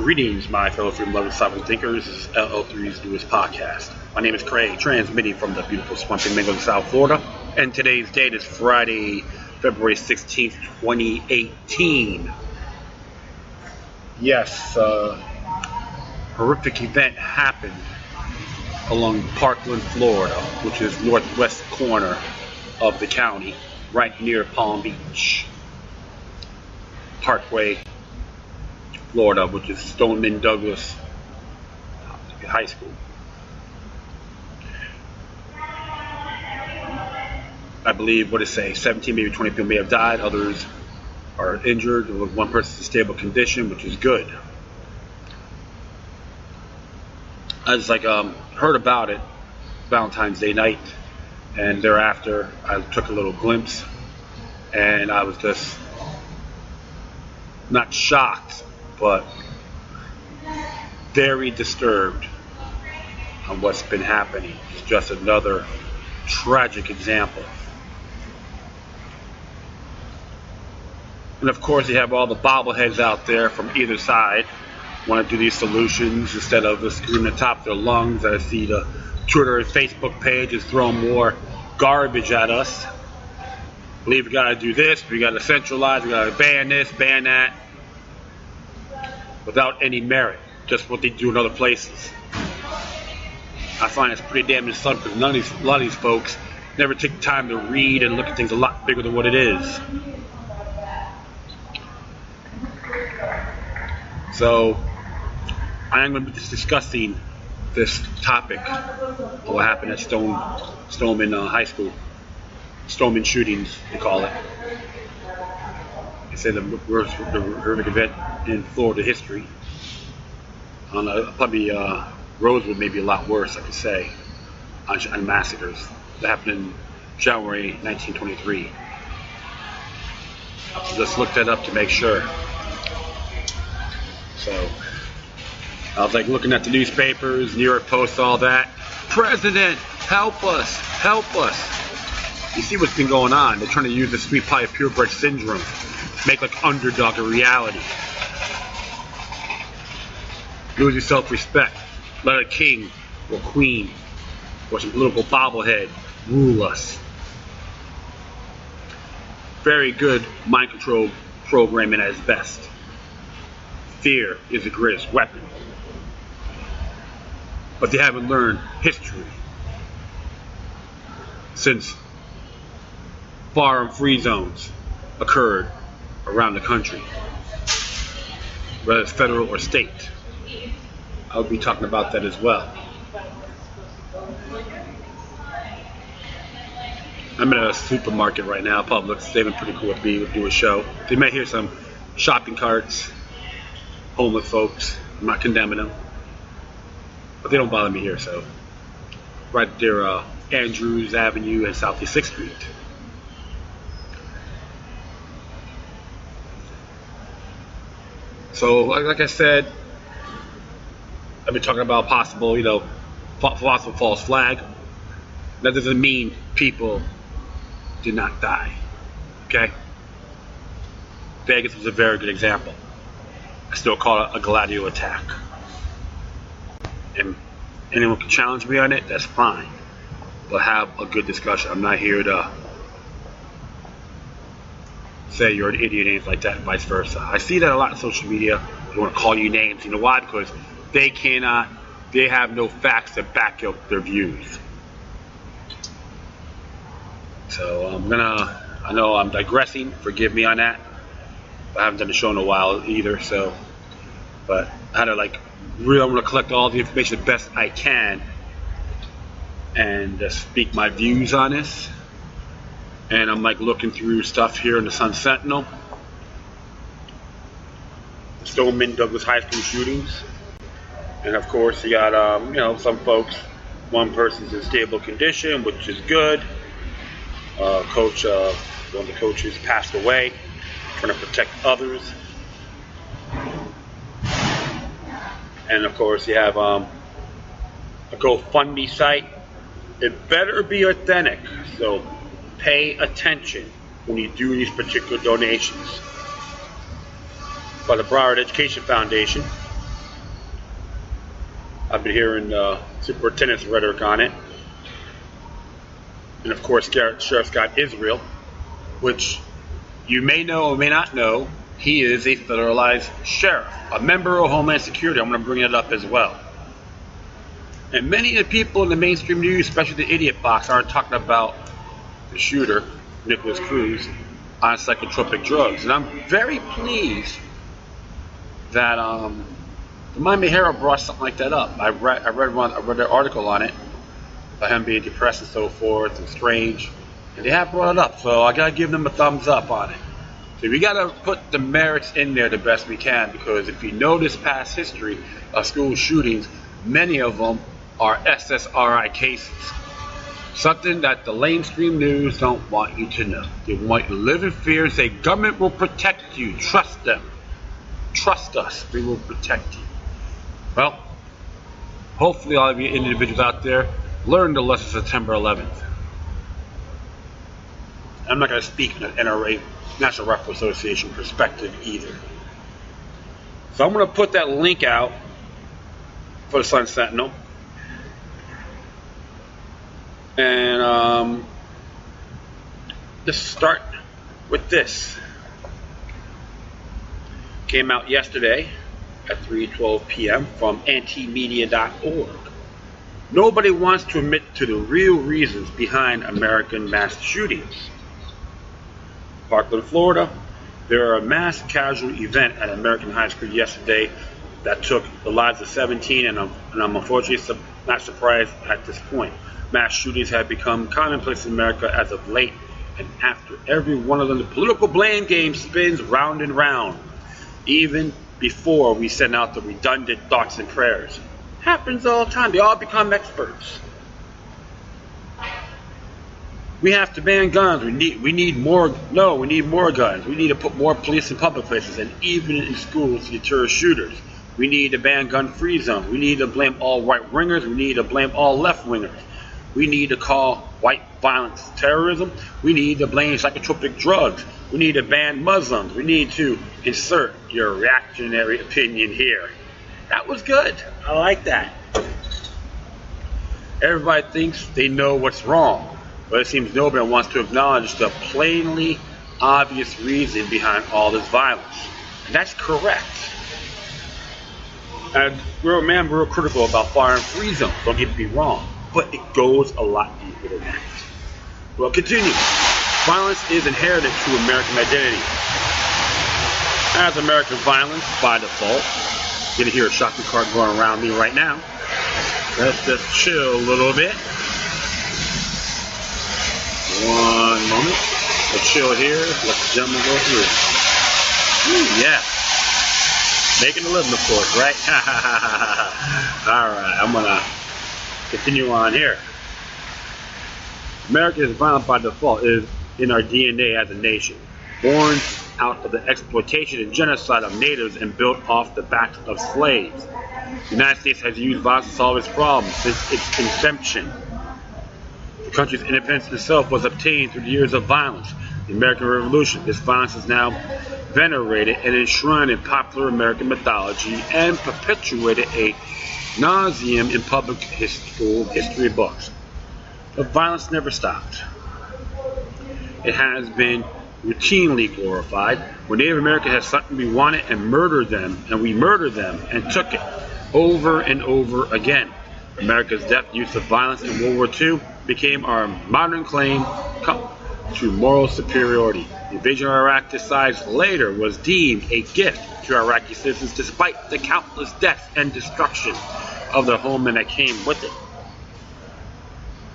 Greetings, my fellow freedom-loving sovereign thinkers. This is LL3's newest podcast. My name is Craig, transmitting from the beautiful swampy Mingo, South Florida. And today's date is Friday, February 16th, 2018. Yes, horrific event happened along Parkland, Florida, which is northwest corner of the county, right near Palm Beach Parkway, Florida, which is Stoneman Douglas High School. I believe, 17, maybe 20 people may have died. Others are injured. One person in stable condition, which is good. I just heard about it Valentine's Day night, and thereafter I took a little glimpse, and I was just not shocked, but very disturbed on what's been happening. It's just another tragic example. And of course, you have all the bobbleheads out there from either side want to do these solutions instead of just screaming the top of their lungs. I see the Twitter and Facebook page is throwing more garbage at us. Believe we got to do this, we got to centralize, we got to ban this, ban that, without any merit, just what they do in other places. I find it's pretty damn insulting because a lot of these folks never take the time to read and look at things a lot bigger than what it is. So I am going to be discussing this topic of what happened at Stoneman High School. Stoneman shootings, they call it. They say the worst horrific event in Florida history. I don't know, probably Rosewood may be a lot worse, I could say, on massacres. That happened in January 1923. I just looked that up to make sure. So I was looking at the newspapers, New York Post, all that. President, help us, help us. You see what's been going on. They're trying to use the sweet pie of purebred syndrome, make underdog a reality. Lose your self-respect. Let a king or queen or some political bobblehead rule us. Very good mind control programming at its best. Fear is the greatest weapon. But they haven't learned history. Since firearm free zones occurred around the country, whether it's federal or state. I'll be talking about that as well. I'm in a supermarket right now, Publix. They've been pretty cool with me to do a show. They may hear some shopping carts, homeless folks. I'm not condemning them, but they don't bother me here. So, right there, Andrews Avenue and Southeast 6th Street. So, like I said, I've been talking about possible, false flag. That doesn't mean people did not die. Okay? Vegas was a very good example. I still call it a Gladio attack. And anyone can challenge me on it, that's fine. But have a good discussion. I'm not here to say you're an idiot, anything like that, and vice versa. I see that a lot on social media. They want to call you names. You know why? Because they have no facts to back up their views. So I know I'm digressing, forgive me on that. I haven't done a show in a while either, so, but I had to really want to collect all the information the best I can and speak my views on this. And I'm looking through stuff here in the Sun Sentinel, Stoneman Douglas High School shootings, and of course you got some folks. One person's in stable condition, which is good. Coach, one of the coaches passed away, trying to protect others. And of course you have a GoFundMe site. It better be authentic, so pay attention when you do these particular donations. By the Broward Education Foundation, I've been hearing superintendent's rhetoric on it. And of course, Sheriff Scott Israel, which you may know or may not know, he is a federalized sheriff, a member of Homeland Security. I'm going to bring it up as well. And many of the people in the mainstream news, especially the idiot box, aren't talking about the shooter, Nicholas Cruz, on psychotropic drugs. And I'm very pleased that the Miami Herald brought something like that up. I read an article on it about him being depressed and so forth and strange, and they have brought it up. So I gotta give them a thumbs up on it. So we gotta put the merits in there the best we can, because if you know this past history of school shootings, many of them are SSRI cases. Something that the mainstream news don't want you to know. They want you to live in fear and say, government will protect you. Trust them. Trust us. We will protect you. Well, hopefully all of you individuals out there learned the lesson of September 11th. I'm not going to speak in an NRA, National Rifle Association perspective either. So I'm going to put that link out for the Sun Sentinel. And let's start with this. Came out yesterday at 3:12 p.m. from antimedia.org. Nobody wants to admit to the real reasons behind American mass shootings. Parkland, Florida. There are a mass casualty event at American High School yesterday that took the lives of 17, and I'm unfortunately not surprised at this point. Mass shootings have become commonplace in America as of late, and after every one of them, the political blame game spins round and round, even before we send out the redundant thoughts and prayers. Happens all the time. They all become experts. We have to ban guns. We need more. No, we need more guns. We need to put more police in public places and even in schools to deter shooters. We need to ban gun-free zones. We need to blame all right-wingers. We need to blame all left-wingers. We need to call white violence terrorism. We need to blame psychotropic drugs. We need to ban Muslims. We need to insert your reactionary opinion here. That was good. I like that. Everybody thinks they know what's wrong, but it seems nobody wants to acknowledge the plainly obvious reason behind all this violence. And that's correct. And we're real critical about fire-free zones. Don't get me wrong. But it goes a lot deeper than that. Well, continue. Violence is inherited to American identity. As American violence, by default, you can hear a shotgun cart going around me right now. Let's just chill a little bit. One moment. Let's chill here. Let the gentleman go through. Ooh, yeah. Making a living, of course, right? All right, I'm gonna continue on here. America is violent by default. It is in our DNA as a nation, born out of the exploitation and genocide of natives and built off the backs of slaves. The United States has used violence to solve its problems since its inception. The country's independence itself was obtained through the years of violence. The American Revolution. This violence is now venerated and enshrined in popular American mythology and perpetuated ad nauseam in public school history books. But violence never stopped. It has been routinely glorified. When Native America has something we wanted and murdered them, and we murdered them and took it over and over again. America's deft use of violence in World War II became our modern claim to moral superiority. The invasion of Iraq decides later was deemed a gift to Iraqi citizens despite the countless deaths and destruction of their homeland that came with it.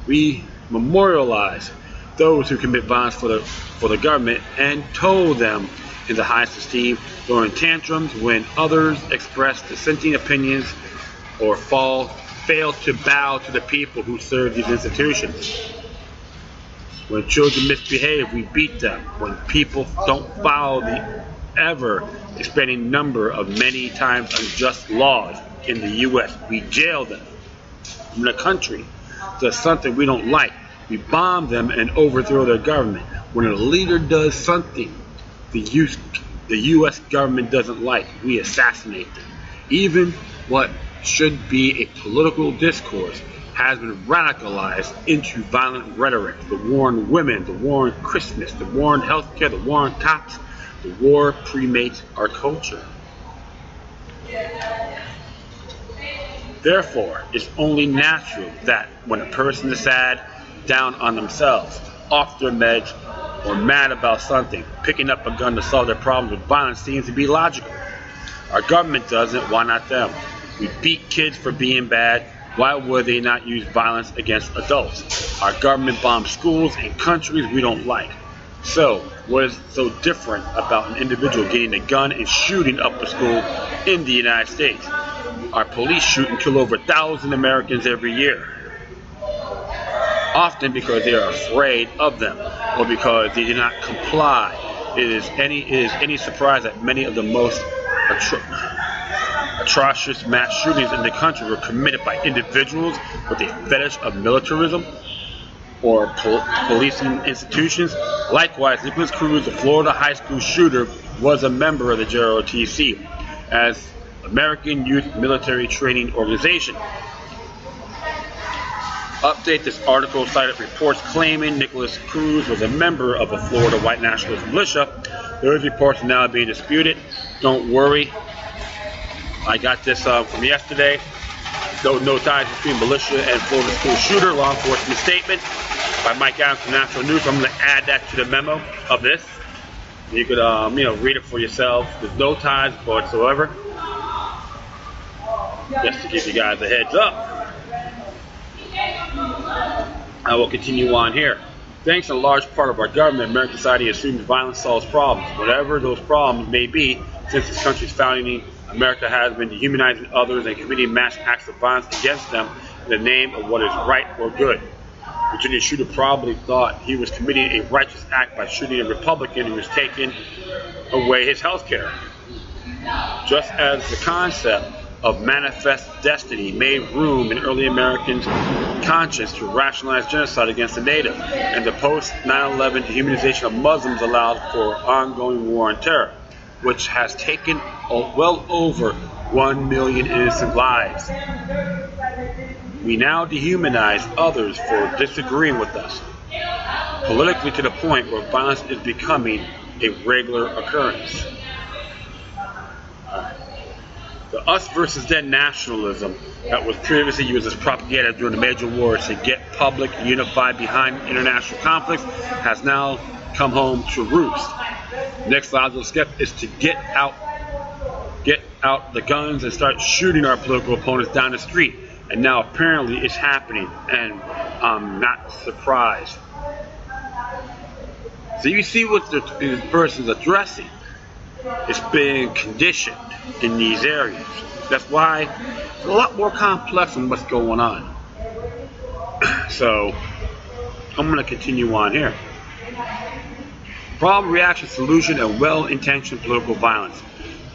We memorialize those who commit violence for the government and told them in the highest esteem, throwing tantrums when others express dissenting opinions or fail to bow to the people who serve these institutions. When children misbehave, we beat them. When people don't follow the ever-expanding number of many times unjust laws in the U.S., we jail them. When a country does something we don't like, we bomb them and overthrow their government. When a leader does something the U.S. government doesn't like, we assassinate them. Even what should be a political discourse has been radicalized into violent rhetoric. The war on women, the war on Christmas, the war on healthcare, the war on cops. The war cremates our culture. Therefore, it's only natural that when a person is sad, down on themselves, off their meds, or mad about something, picking up a gun to solve their problems with violence seems to be logical. Our government does it, why not them? We beat kids for being bad. Why would they not use violence against adults? Our government bombs schools and countries we don't like. So, what is so different about an individual getting a gun and shooting up a school in the United States? Our police shoot and kill over 1,000 Americans every year. Often because they are afraid of them, or because they do not comply. It is any surprise that many of the most atrocious mass shootings in the country were committed by individuals with a fetish of militarism or policing institutions. Likewise, Nicholas Cruz, the Florida high school shooter, was a member of the JROTC as American Youth Military Training Organization. Update: this article cited reports claiming Nicholas Cruz was a member of a Florida white nationalist militia. Those reports are now being disputed. Don't worry. I got this from yesterday. No ties between militia and Florida school shooter. Law enforcement statement by Mike Adams from National News. I'm going to add that to the memo of this. You could read it for yourself. There's no ties whatsoever. Just to give you guys a heads up. I will continue on here. Thanks in a large part of our government, American society assumes violence solves problems. Whatever those problems may be, since this country's founding, America has been dehumanizing others and committing mass acts of violence against them in the name of what is right or good. Virginia shooter probably thought he was committing a righteous act by shooting a Republican who was taking away his health care. Just as the concept of manifest destiny made room in early Americans' conscience to rationalize genocide against the native, and the post-9/11 dehumanization of Muslims allowed for ongoing war on terror, which has taken well over 1 million innocent lives. We now dehumanize others for disagreeing with us, politically to the point where violence is becoming a regular occurrence. The us versus them nationalism that was previously used as propaganda during the major wars to get public unified behind international conflicts has now come home to roost. Next logical step is to get out the guns and start shooting our political opponents down the street. And now apparently it's happening, and I'm not surprised. So you see what this person's addressing. It's being conditioned in these areas. That's why it's a lot more complex than what's going on. So I'm going to continue on here. Problem, reaction, solution, and well-intentioned political violence.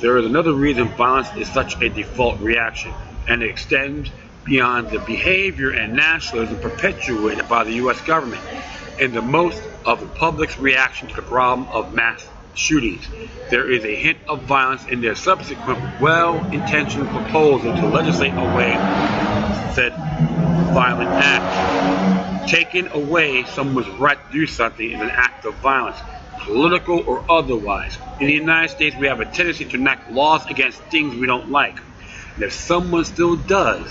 There is another reason violence is such a default reaction, and it extends beyond the behavior and nationalism perpetuated by the U.S. government and the most of the public's reaction to the problem of mass shootings. There is a hint of violence in their subsequent well-intentioned proposal to legislate away said violent act. Taking away someone's right to do something is an act of violence, political or otherwise. In the United States, we have a tendency to enact laws against things we don't like. And if someone still does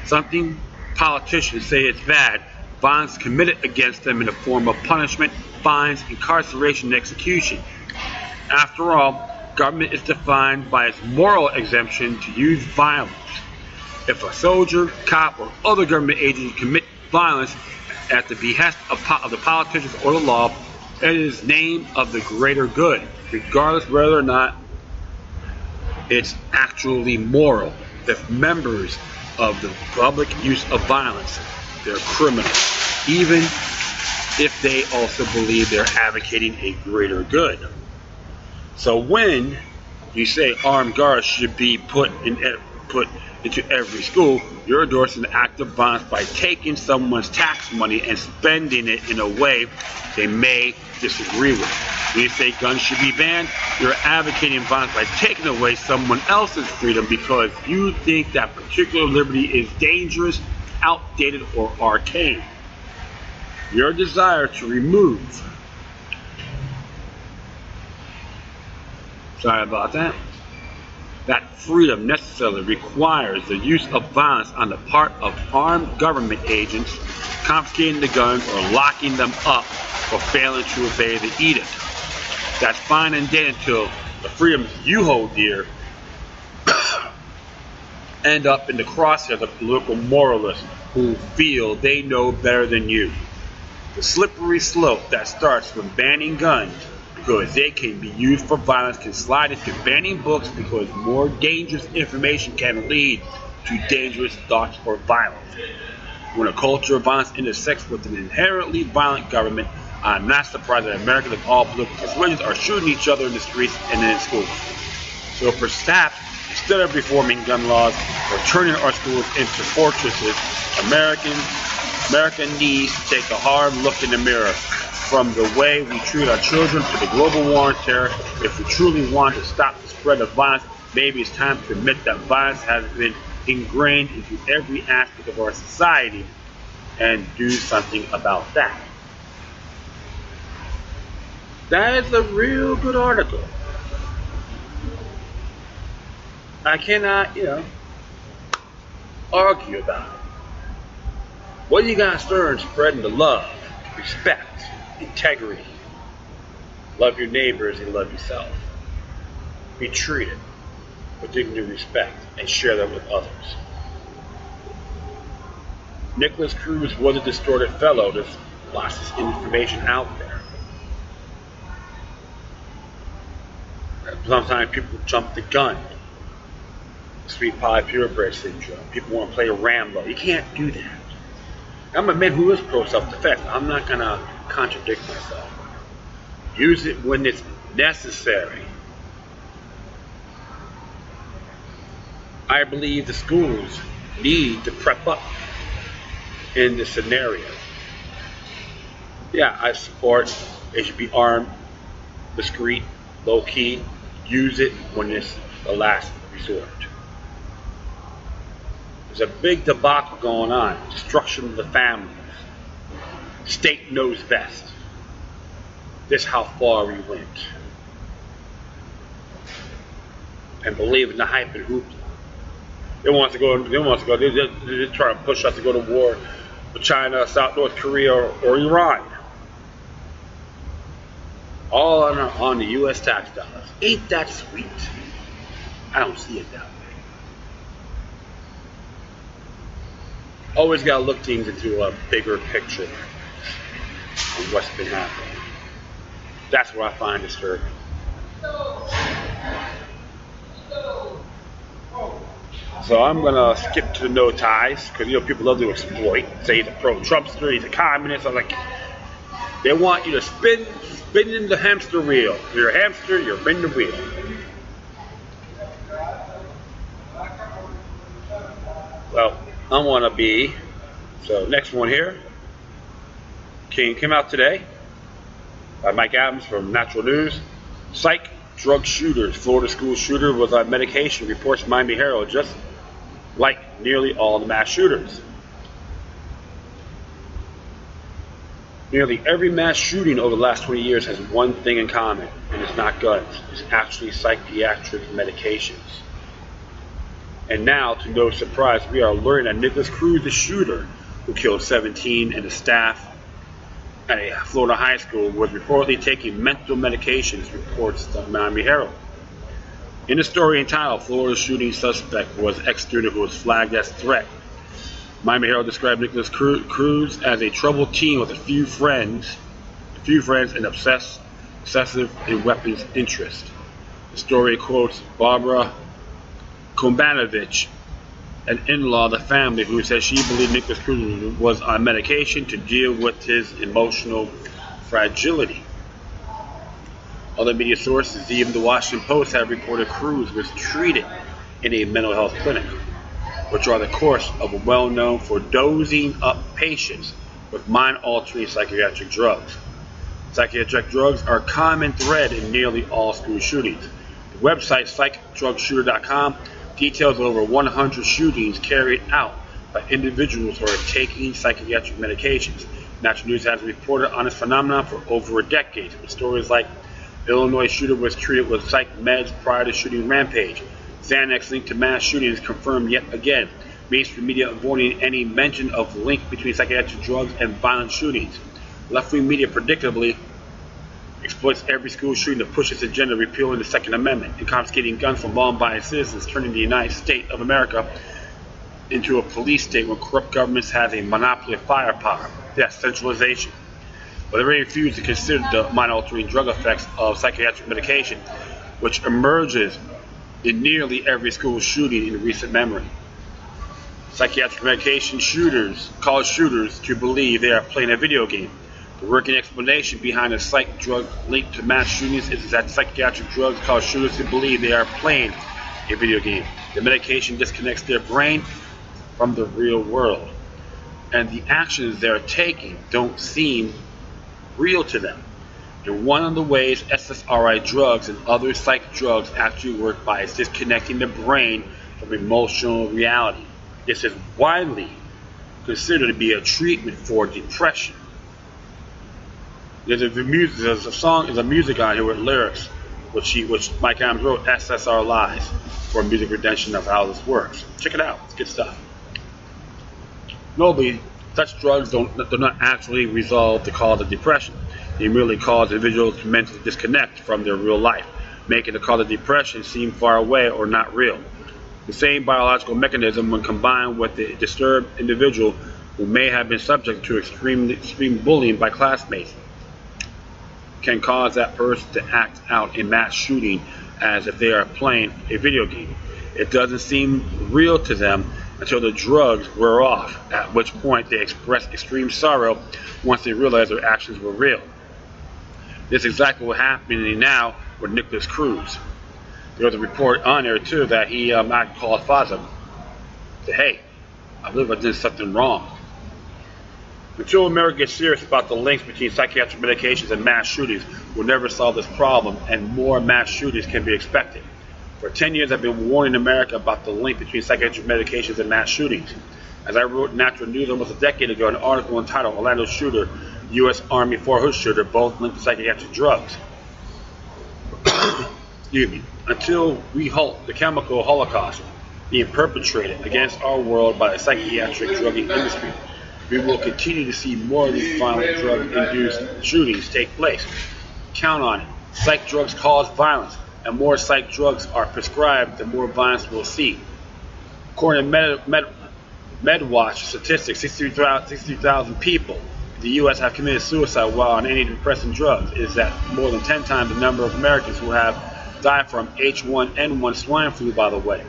something politicians say it's bad, violence committed against them in the form of punishment, fines, incarceration, and execution. After all, government is defined by its moral exemption to use violence. If a soldier, cop, or other government agent commit violence at the behest of the politicians or the law, it is name of the greater good, regardless whether or not it's actually moral. If members of the public use of violence, they're criminals, even if they also believe they're advocating a greater good. So when you say armed guards should be put put into every school, you're endorsing the act of violence by taking someone's tax money and spending it in a way they may disagree with. When you say guns should be banned, you're advocating violence by taking away someone else's freedom because you think that particular liberty is dangerous, outdated, or arcane. Your desire to remove, that freedom necessarily requires the use of violence on the part of armed government agents, confiscating the guns or locking them up for failing to obey the edict. That's fine and dandy until the freedoms you hold dear end up in the crosshairs of political moralists who feel they know better than you. The slippery slope that starts with banning guns because they can be used for violence can slide into banning books because more dangerous information can lead to dangerous thoughts or violence. When a culture of violence intersects with an inherently violent government, I'm not surprised that Americans of all political persuasions are shooting each other in the streets and in schools. So perhaps, instead of reforming gun laws or turning our schools into fortresses, America needs to take a hard look in the mirror. From the way we treat our children to the global war on terror, if we truly want to stop the spread of violence, maybe it's time to admit that violence has been ingrained into every aspect of our society and do something about that. That is a real good article. I cannot, argue about it. What you got to start spreading the love, respect, integrity. Love your neighbors and love yourself. Be treated with dignity and respect and share that with others. Nicholas Cruz was a distorted fellow. There's lots of information out there. Sometimes people jump the gun. Sweet pie purebred syndrome. People want to play Rambo. You can't do that. I'm a man who is pro self-defense. I'm not going to contradict myself. Use it when it's necessary. I believe the schools need to prep up in this scenario. Yeah, I support they should be armed, discreet, low-key. Use it when it's the last resort. There's a big debacle going on. Destruction of the families. State knows best. This is how far we went. And believe in the hype and hoopla. They're just trying to push us to go to war with China, South North Korea, or Iran. All on the U.S. tax dollars. Ain't that sweet? I don't see it that way. Always got to look things into a bigger picture of what's been happening. That's what I find disturbing. So I'm going to skip to the no ties, because people love to exploit. Say he's a pro-Trumpster, he's a communist. I'm like, they want you to spin in the hamster wheel. If you're a hamster, you're in the wheel. Well, I want to be. So next one here. Came out today by Mike Adams from Natural News. PSYCH DRUG SHOOTERS. Florida school shooter was on medication, reports Miami Herald, just like nearly all the mass shooters. Nearly every mass shooting over the last 20 years has one thing in common, and it's not guns. It's actually psychiatric medications. And now, to no surprise, we are learning that Nicholas Cruz, the shooter who killed 17 and the staff at a Florida high school, was reportedly taking mental medications, reports the Miami Herald. In the story entitled, Florida's shooting suspect was an ex-student who was flagged as threat. Miami Herald described Nicholas Cruz as a troubled teen with a few friends and obsessive in weapons interest. The story quotes Barbara Kombanovich, an in-law of the family, who said she believed Nicholas Cruz was on medication to deal with his emotional fragility. Other media sources, even the Washington Post, have reported Cruz was treated in a mental health clinic. which are the course of a well-known for dosing up patients with mind-altering psychiatric drugs. Psychiatric drugs are a common thread in nearly all school shootings. The website PSYCH details over 100 shootings carried out by individuals who are taking psychiatric medications. Natural News has reported on this phenomenon for over a decade, with stories like Illinois shooter was treated with psych meds prior to shooting rampage. Xanax linked to mass shootings confirmed yet again. Mainstream media avoiding any mention of link between psychiatric drugs and violent shootings. Left-wing media predictably exploits every school shooting to push its agenda, repealing the Second Amendment and confiscating guns from law-abiding citizens, turning the United States of America into a police state where corrupt governments have a monopoly of firepower. That's centralization. But they refuse to consider the mind-altering drug effects of psychiatric medication, which emerges in nearly every school shooting in recent memory. Psychiatric medication shooters cause shooters to believe they are playing a video game. The working explanation behind the psych drug linked to mass shootings is that psychiatric drugs cause shooters to believe they are playing a video game. The medication disconnects their brain from the real world, and the actions they're taking don't seem real to them. And one of the ways SSRI drugs and other psych drugs actually work by is disconnecting the brain from emotional reality. This is widely considered to be a treatment for depression. There's a music on here with lyrics, which Mike Adams wrote, SSR Lies, for music redemption of how this works. Check it out, it's good stuff. Notably, such drugs do not actually resolve the cause of depression. They merely cause individuals to mentally disconnect from their real life, making the cause of depression seem far away or not real. The same biological mechanism, when combined with a disturbed individual who may have been subject to extreme bullying by classmates, can cause that person to act out a mass shooting as if they are playing a video game. It doesn't seem real to them until the drugs wear off, at which point they express extreme sorrow once they realize their actions were real. This is exactly what's happening now with Nicholas Cruz. There was a report on there too that he not called father. Said, hey, I believe I did something wrong. Until America gets serious about the links between psychiatric medications and mass shootings, we'll never solve this problem, and more mass shootings can be expected. For 10 years, I've been warning America about the link between psychiatric medications and mass shootings. As I wrote in Natural News almost a decade ago, an article entitled Orlando Shooter, U.S. Army Fort Hood Shooter, both linked to psychiatric drugs. Excuse me. Until we halt the chemical holocaust being perpetrated against our world by the psychiatric drugging industry, we will continue to see more of these violent drug-induced shootings take place. Count on it. Psych drugs cause violence, and more psych drugs are prescribed, the more violence we'll see. According to MedWatch statistics, 63,000 people in the U.S. have committed suicide while on antidepressant drugs. It is that more than 10 times the number of Americans who have died from H1N1 swine flu, by the way.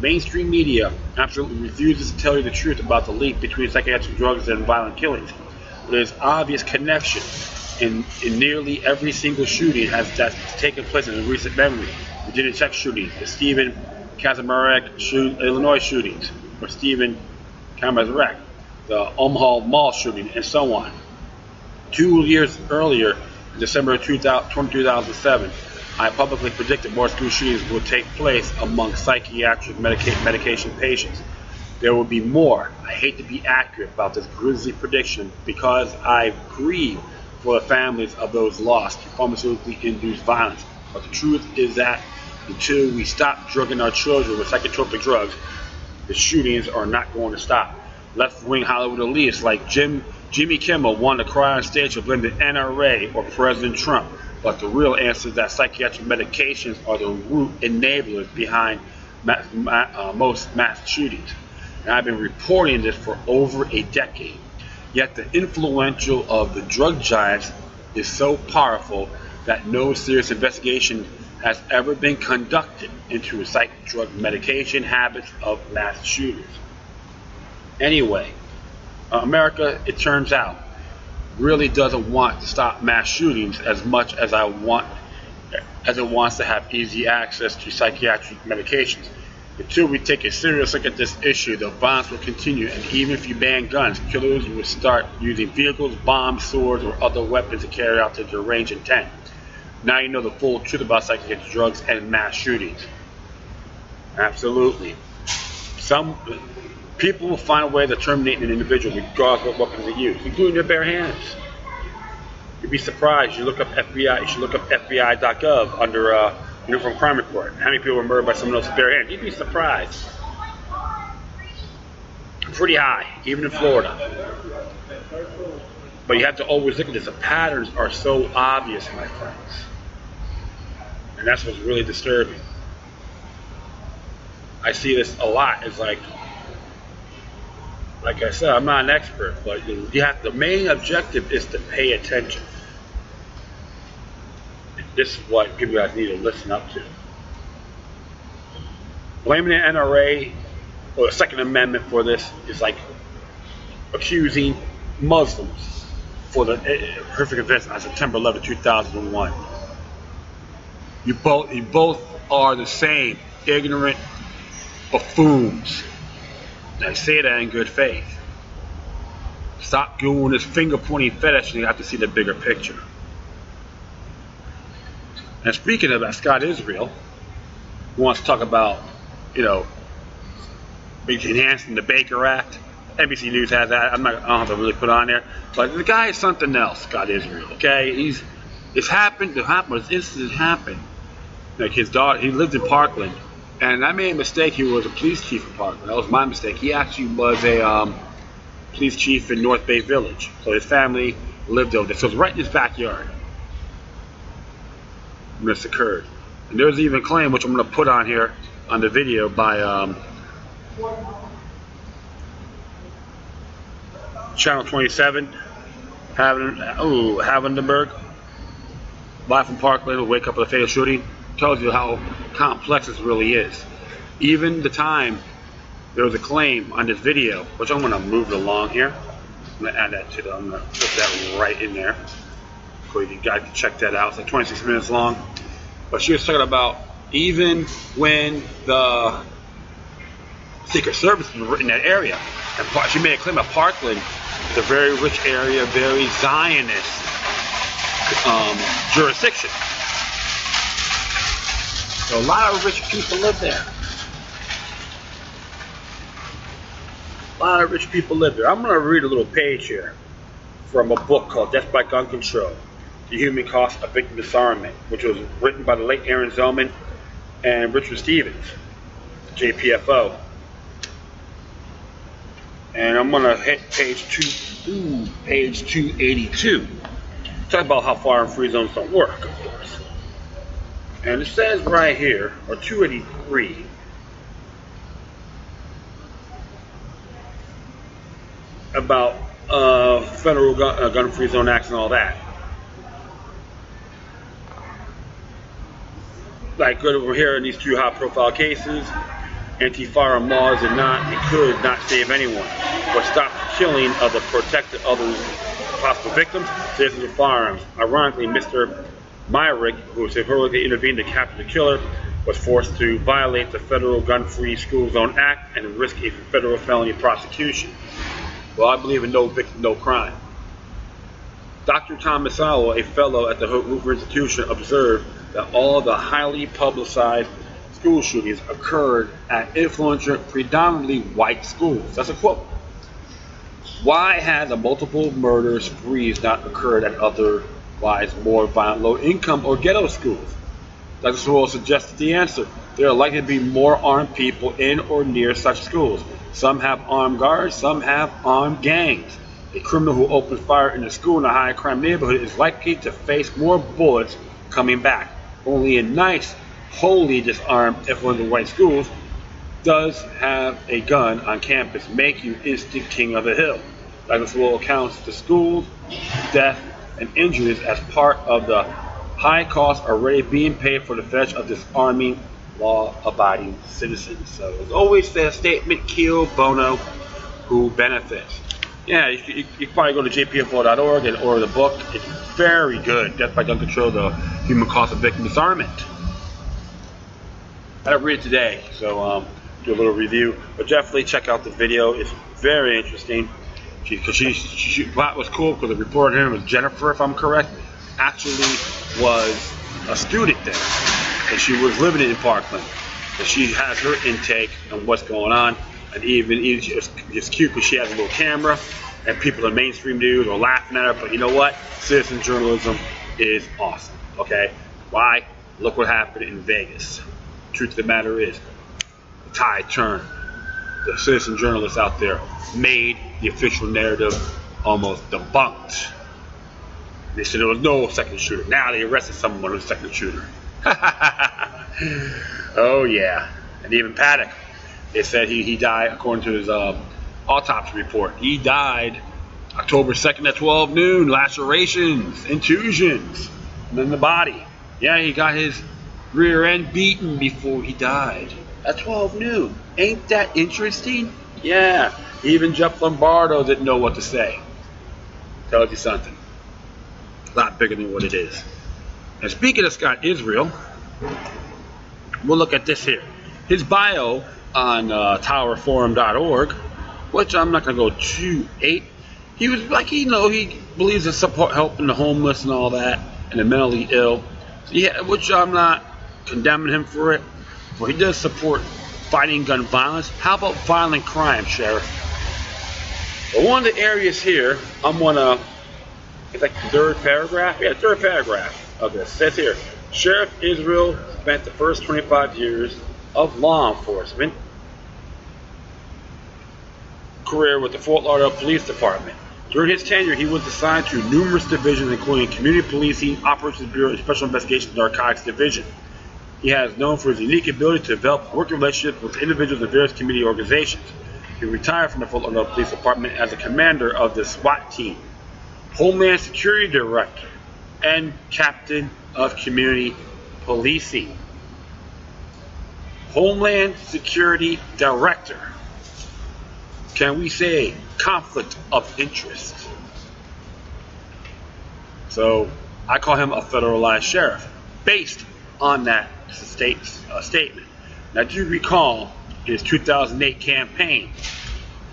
Mainstream media absolutely refuses to tell you the truth about the link between psychiatric drugs and violent killings. There's obvious connection in nearly every single shooting that's taken place in recent memory. The Virginia Tech shooting, the Stephen Kaczmarek Illinois shootings, or Stephen Kaczmarek, the Omaha Mall shooting, and so on. 2 years earlier, in December of 2007, I publicly predicted more school shootings will take place among psychiatric medication patients. There will be more. I hate to be accurate about this grisly prediction because I grieve for the families of those lost to pharmaceutically induced violence. But the truth is that until we stop drugging our children with psychotropic drugs, the shootings are not going to stop. Left-wing Hollywood elites like Jimmy Kimmel want to cry on stage to blame the NRA or President Trump. But the real answer is that psychiatric medications are the root enablers behind most mass shootings. And I've been reporting this for over a decade. Yet the influential of the drug giants is so powerful that no serious investigation has ever been conducted into psych drug medication habits of mass shooters. Anyway, America, it turns out, really doesn't want to stop mass shootings as much as it wants to have easy access to psychiatric medications. Until we take a serious look at this issue, the violence will continue, and even if you ban guns, killers will start using vehicles, bombs, swords, or other weapons to carry out their deranged intent. Now you know the full truth about psychiatric drugs and mass shootings. Absolutely. Some people will find a way to terminate an individual regardless of what weapons they use, including their bare hands. You'd be surprised. You look up FBI. You should look up FBI.gov under Uniform Crime Report. How many people were murdered by someone else's bare hand? You'd be surprised. Pretty high, even in Florida. But you have to always look at this. The patterns are so obvious, my friends. And that's what's really disturbing. I see this a lot. It's like I said, I'm not an expert, but you have, the main objective is to pay attention. This is what you guys need to listen up to. Blaming the NRA or the Second Amendment for this is like accusing Muslims for the horrific events on September 11, 2001. You both are the same, ignorant buffoons. I say that in good faith. Stop doing this finger-pointing fetish, and you have to see the bigger picture. And speaking of that, Scott Israel wants to talk about, enhancing the Baker Act. NBC News has that. I don't have to really put on there. But the guy is something else, Scott Israel, okay? It's happened. This incident happened. Like his daughter, he lived in Parkland. And I made a mistake. He was a police chief in Parkland. That was my mistake. He actually was a police chief in North Bay Village. So his family lived over there. So it's right in his backyard when this occurred. And there's even a claim, which I'm going to put on here on the video, by Channel 27, Havendenberg, live from Parkland, will wake up with a fatal shooting. Tells you how complex this really is. Even the time there was a claim on this video, which I'm going to move it along here. I'm going to add that to I'm going to put that right in there for you guys to check that out. It's like 26 minutes long. But she was talking about even when the Secret Service was in that area, and she made a claim that Parkland is a very rich area, very Zionist jurisdiction. So a lot of rich people live there. A lot of rich people live there. I'm going to read a little page here from a book called Death by Gun Control, The Human Cost of Victim Disarmament, which was written by the late Aaron Zellman and Richard Stevens, JPFO. And I'm going to hit page 282. Talk about how fire and free zones don't work, of course. And it says right here, or 283, about federal gun-free zone acts and all that. Like good over here in these two high-profile cases, anti-firearm laws and could not save anyone, but stop the killing of the protected other possible victims, citizens with firearms. Ironically, Mr. Myrick, who heroically intervened to capture the killer, was forced to violate the Federal Gun-Free School Zone Act and risk a federal felony prosecution. Well, I believe in no victim, no crime. Dr. Thomas Howell, a fellow at the Hoover Institution, observed that all the highly publicized school shootings occurred at influential, predominantly white schools. That's a quote. Why had the multiple murder sprees not occurred at otherwise more violent low-income or ghetto schools? Dr. Sewell suggested the answer. There are likely to be more armed people in or near such schools. Some have armed guards, some have armed gangs. A criminal who opens fire in a school in a high-crime neighborhood is likely to face more bullets coming back. Only in nice, wholly disarmed, influential white schools does have a gun on campus make you instant king of the hill. Dr. Sewell counts the schools, death, and injuries as part of the high cost already being paid for the fetch of disarming law-abiding citizens. So as always, the statement, kill bono, who benefits. Yeah, you can probably go to jpfo.org and order the book. It's very good. Death by Gun Control, the human cost of victim disarmament. I read it today, so do a little review. But definitely check out the video. It's very interesting. What was cool because the reporter here was Jennifer, if I'm correct, actually was a student there, and she was living in Parkland. And she has her intake on what's going on, and even it's cute because she has a little camera, and people in mainstream news are laughing at her. But you know what? Citizen journalism is awesome. Okay, why? Look what happened in Vegas. Truth of the matter is, the tide turned. The citizen journalists out there made the official narrative almost debunked. They said there was no second shooter. Now they arrested someone who's a second shooter. Oh yeah. And even Paddock, they said he died, according to his autopsy report, he died October 2nd at 12 noon, lacerations, contusions in the body. Yeah, he got his rear end beaten before he died at 12 noon. Ain't that interesting? Yeah, even Jeff Lombardo didn't know what to say. Tells you something. A lot bigger than what it is. And speaking of Scott Israel, we'll look at this here. His bio on towerforum.org, which I'm not going to go too late. He was like, he believes in support, helping the homeless and all that, and the mentally ill. Yeah, which I'm not condemning him for it, but he does support fighting gun violence. How about violent crime, Sheriff? But one of the areas here, I'm gonna, it's like the third paragraph. Yeah, third paragraph of this. It says here, Sheriff Israel spent the first 25 years of law enforcement career with the Fort Lauderdale Police Department. During his tenure, he was assigned to numerous divisions, including Community Policing, Operations Bureau, and Special Investigations Narcotics Division. He has known for his unique ability to develop working relationships with individuals in various community organizations. He retired from the Fort Lauderdale Police Department as a commander of the SWAT team, Homeland Security Director, and Captain of Community Policing. Homeland Security Director. Can we say conflict of interest? So I call him a federalized sheriff based on that statement. Now, do you recall his 2008 campaign,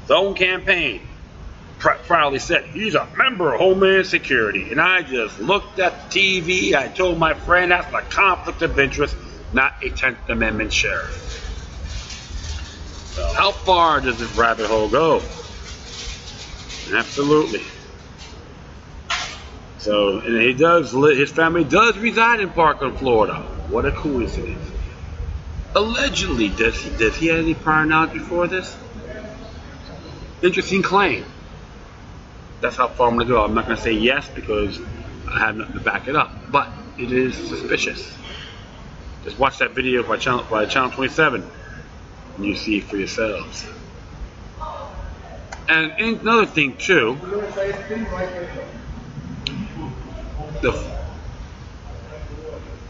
his own campaign, proudly said he's a member of Homeland Security, and I just looked at the TV. I told my friend that's a conflict of interest, not a 10th Amendment sheriff. So how far does this rabbit hole go? Absolutely. So, and his family does reside in Parkland, Florida. What a coincidence. Allegedly, does he have any prior knowledge before this? Interesting claim. That's how far I'm going to go. I'm not going to say yes because I have nothing to back it up, but it is suspicious. Just watch that video by Channel 27 and you see it for yourselves. And another thing too,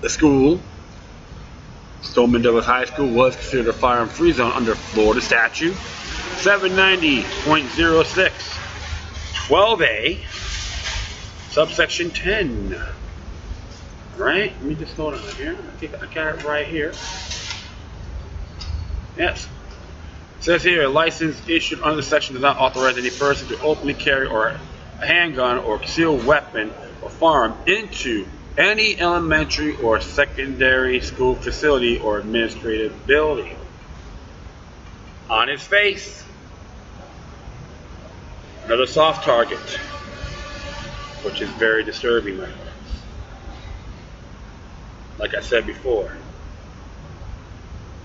the school, Stoneman Douglas High School, was considered a firearm-free zone under Florida statute 790.06 12A subsection 10. Right? Let me just hold on here. I think I got it right here. Yes. It says here, a license issued under the section does not authorize any person to openly carry or a handgun or concealed weapon or firearm into any elementary or secondary school facility or administrative building. On its face, another soft target, which is very disturbing, my friends. Like I said before,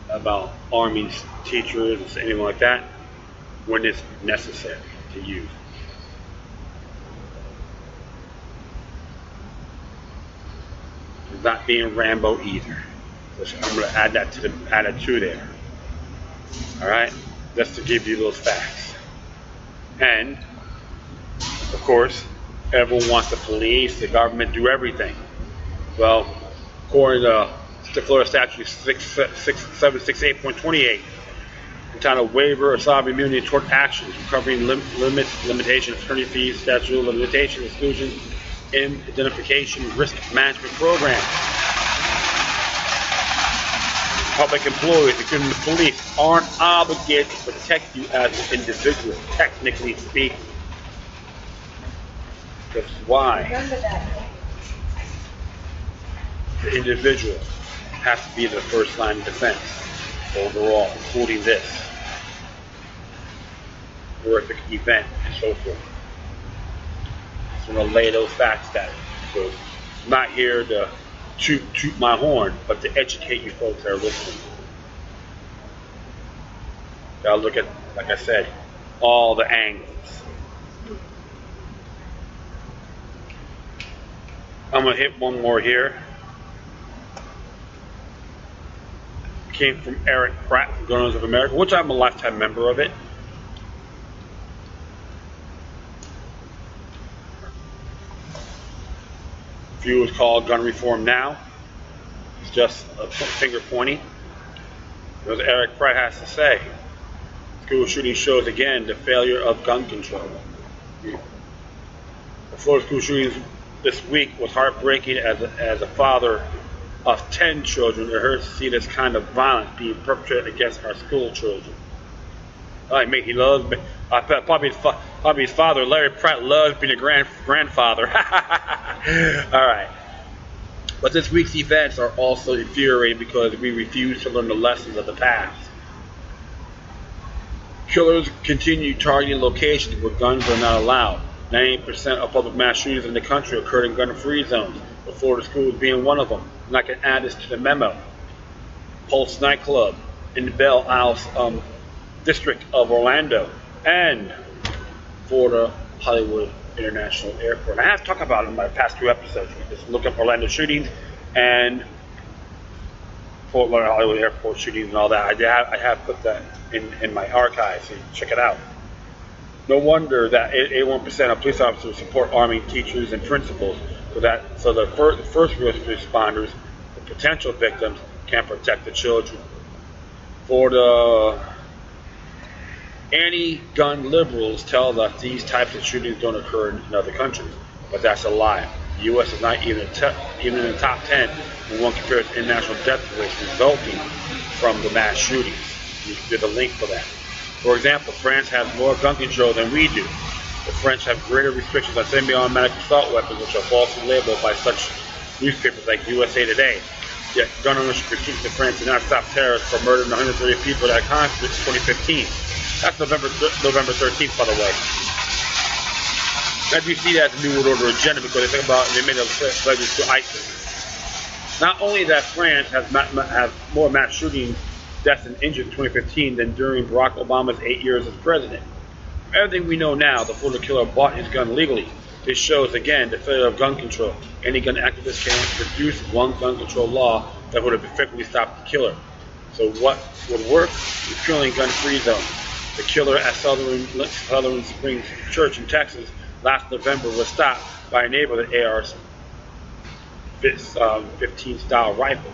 about arming teachers or anything like that when it's necessary to use. Not being Rambo either. So I'm going to add that to there. Alright? Just to give you those facts. And, of course, everyone wants the police, the government, do everything. Well, according to the Florida statute 768.28, entitled Waiver of Sovereign Immunity and Tort Actions, covering limitations, attorney fees, statute of limitations, exclusions, indemnification, risk management program. Public employees, including the police, aren't obligated to protect you as an individual, technically speaking. That's why the individual has to be the first line of defense overall, including this horrific event and so forth. So I'm going to lay those facts down. So I'm not here to toot my horn, but to educate you folks that are listening. Gotta look at, like I said, all the angles. I'm gonna hit one more here. Came from Eric Pratt from Gunners of America, which I'm a lifetime member of it. View is called Gun Reform Now. It's just a finger pointing. As Eric Pratt has to say, school shooting shows again the failure of gun control. The Florida school shootings this week was heartbreaking as a father of 10 children. It hurts to see this kind of violence being perpetrated against our school children. I mean, he loves me. Probably his father, Larry Pratt, loves being a grandfather. All right. But this week's events are also infuriating because we refuse to learn the lessons of the past. Killers continue targeting locations where guns are not allowed. 98% of public mass shootings in the country occurred in gun-free zones, with Florida schools being one of them. And I can add this to the memo. Pulse nightclub in the Belle Isle district of Orlando, and Florida Hollywood International Airport. And I have talked about it in my past 2 episodes. You just look up Orlando shootings and Fort Lauderdale Hollywood Airport shootings and all that. I have put that in my archives, so you can check it out. No wonder that 81% of police officers support arming teachers and principals, so the first responders, the potential victims, can protect the children. Florida anti-gun liberals tell us these types of shootings don't occur in other countries, but that's a lie. The U.S. is not even in the top 10 when one compares international death rates resulting from the mass shootings. There's a link for that. For example, France has more gun control than we do. The French have greater restrictions on semi-automatic assault weapons, which are falsely labeled by such newspapers like USA Today. Yet gun ownership restrictions in France did not stop terrorists from murdering 130 people at a concert in 2015. That's November 13th, by the way. Now, do you see that as a New World Order agenda because they made a pledge to ISIS? Not only that France has more mass shooting deaths and injuries in 2015 than during Barack Obama's 8 years as president. From everything we know now, the Florida killer bought his gun legally. This shows again the failure of gun control. Any gun activist can produce one gun control law that would have effectively stopped the killer. So what would work? Repealing gun-free zones. The killer at Sutherland Springs Church in Texas last November was stopped by a neighbor with an AR-15 style rifle.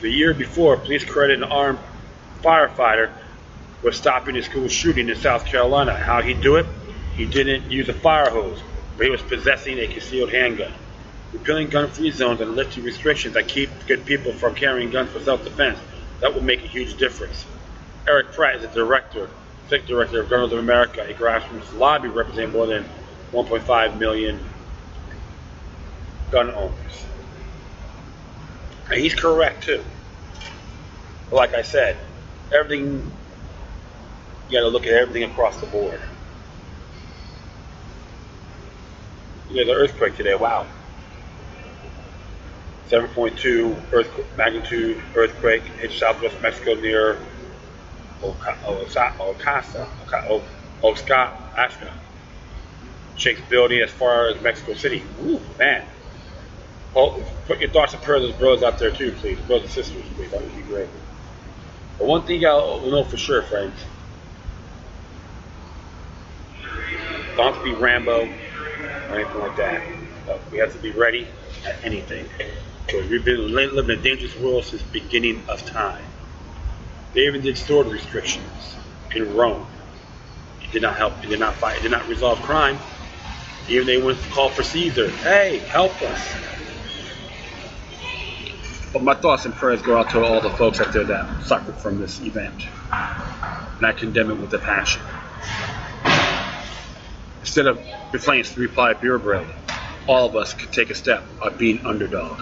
The year before, police credited an armed firefighter with stopping a school shooting in South Carolina. How he do it? He didn't use a fire hose, but he was possessing a concealed handgun. Repealing gun-free zones and lifting restrictions that keep good people from carrying guns for self-defense, that would make a huge difference. Eric Pratt is the director of Gunners of America, a grassroots lobby representing more than 1.5 million gun owners. And he's correct too. But like I said, everything, you got to look at everything across the board. There's an earthquake today. Wow. 7.2 magnitude earthquake hit southwest Mexico near Oaxaca. Shakes building as far as Mexico City. Ooh, man. Put your thoughts and prayers of those brothers out there too, please. Brothers and sisters, please. That would be great. But one thing y'all know for sure, friends. Don't have to be Rambo or anything like that. But we have to be ready at anything. Because we've been living in a dangerous world since the beginning of time. They even did sword restrictions in Rome. It did not help. It did not fight. It did not resolve crime. Even they went to call for Caesar. Hey, help us. But my thoughts and prayers go out to all the folks out there that suffered from this event. And I condemn it with a passion. Instead of replaying 3-ply beer braille, all of us could take a step of being underdog.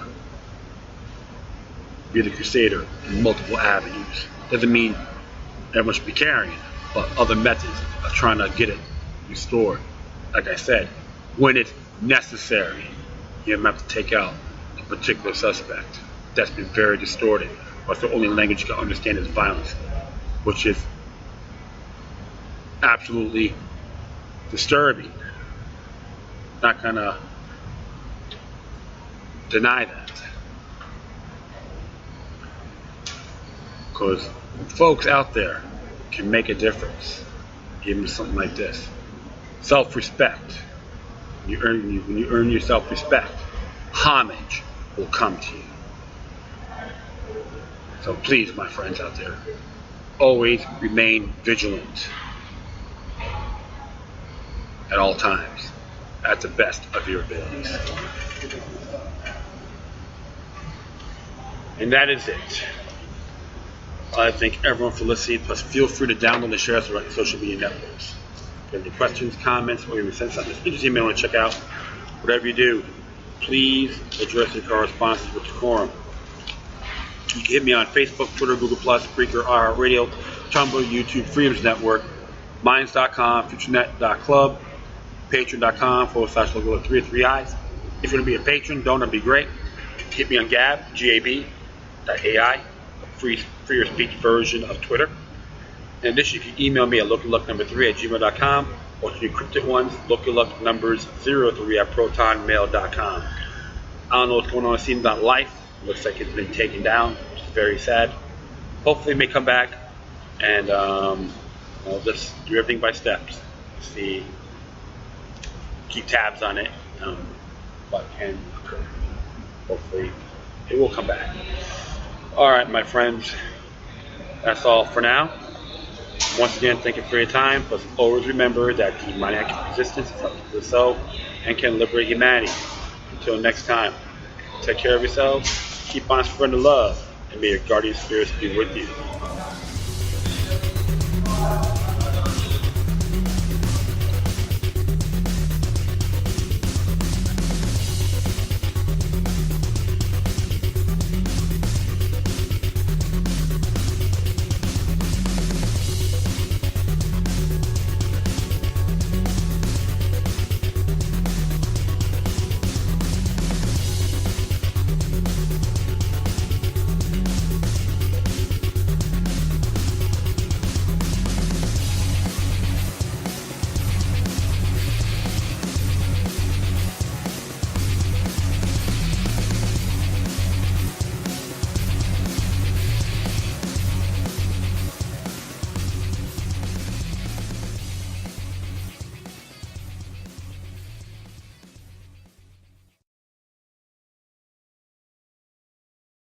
Be the crusader in multiple avenues. Doesn't mean everyone should be carrying, but other methods of trying to get it restored. Like I said, when it's necessary, you have to take out a particular suspect. That's been very distorted. But the only language you can understand is violence, which is absolutely disturbing. Not gonna deny that. Because folks out there can make a difference, even something like this. Self-respect. When you earn your self-respect, homage will come to you. So please, my friends out there, always remain vigilant at all times, at the best of your abilities. And that is it. I thank everyone for listening. Plus, feel free to download and share us on social media networks. If you have any questions, comments, or even send something, just email and check out. Whatever you do, please address your correspondence with decorum. You can hit me on Facebook, Twitter, Google+, Spreaker, iHeartRadio, Tumblr, YouTube, Freedoms Network, Minds.com, FutureNet.club, Patreon.com/logo 3 If you want to be a patron, donor, be great. Hit me on Gab, GAB.ai, freer speech version of Twitter. In addition, you can email me at localluck3@gmail.com, or to the encrypted ones, localluck03@protonmail.com. I don't know what's going on with Steam.life. Looks like it's been taken down, which is very sad. Hopefully it may come back, and I'll just do everything by steps. See, keep tabs on it, what can occur. Hopefully it will come back. Alright, my friends, that's all for now. Once again, thank you for your time, but always remember that demonic resistance is up to the soul and can liberate humanity. Until next time, take care of yourselves. Keep on spreading love, and may your guardian spirits be with you.